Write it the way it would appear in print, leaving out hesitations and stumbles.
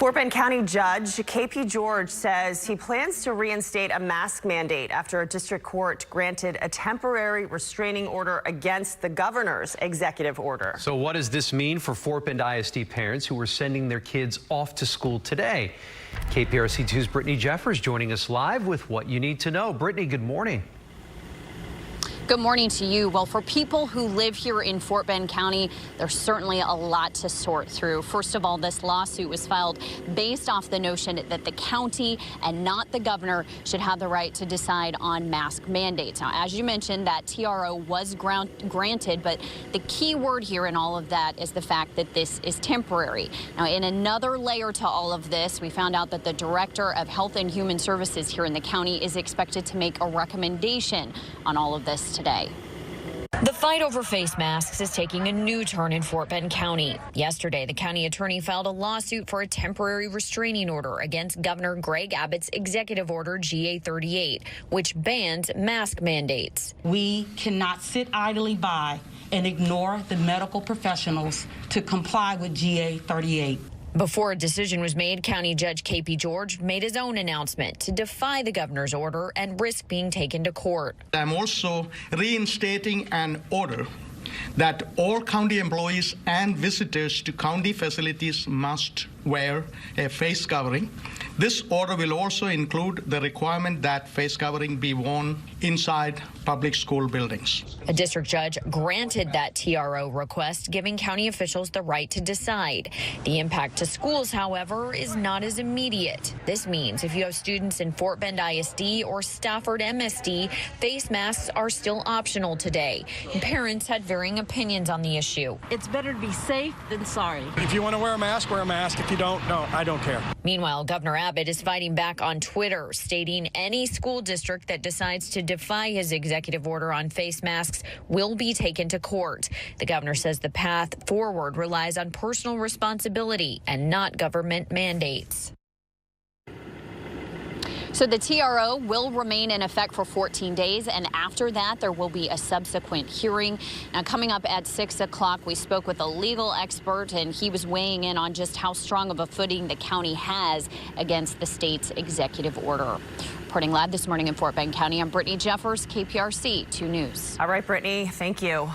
Fort Bend County Judge KP George says he plans to reinstate a mask mandate after a district court granted a temporary restraining order against the governor's executive order. So what does this mean for Fort Bend ISD parents who are sending their kids off to school today? KPRC2's Brittany Jeffers joining us live with what you need to know. Brittany, good morning. Good morning to you. Well, for people who live here in Fort Bend County, there's certainly a lot to sort through. First of all, this lawsuit was filed based off the notion that the county and not the governor should have the right to decide on mask mandates. Now, as you mentioned, that TRO was granted, but the key word here in all of that is the fact that this is temporary. Now, in another layer to all of this, we found out that the Director of Health and Human Services here in the county is expected to make a recommendation on all of this today. The fight over face masks is taking a new turn in Fort Bend County. Yesterday, the county attorney filed a lawsuit for a temporary restraining order against Governor Greg Abbott's executive order GA38, which bans mask mandates. We cannot sit idly by and ignore the medical professionals to comply with GA38. Before a decision was made, County Judge KP George made his own announcement to defy the governor's order and risk being taken to court. I'm also reinstating an order that all county employees and visitors to county facilities must wear a face covering. This order will also include the requirement that face covering be worn inside public school buildings. A district judge granted that TRO request, giving county officials the right to decide. The impact to schools, however, is not as immediate. This means if you have students in Fort Bend ISD or Stafford MSD, face masks are still optional today. And parents had varying opinions on the issue. It's better to be safe than sorry. If you want to wear a mask, wear a mask. If you don't, no, I don't care. Meanwhile, Governor Abbott is fighting back on Twitter, stating any school district that decides to defy his executive order on face masks will be taken to court. The governor says the path forward relies on personal responsibility and not government mandates. So the TRO will remain in effect for 14 days, and after that, there will be a subsequent hearing. Now, coming up at 6 o'clock, we spoke with a legal expert, and he was weighing in on just how strong of a footing the county has against the state's executive order. Reporting live this morning in Fort Bend County, I'm Brittany Jeffers, KPRC 2 News. All right, Brittany, thank you.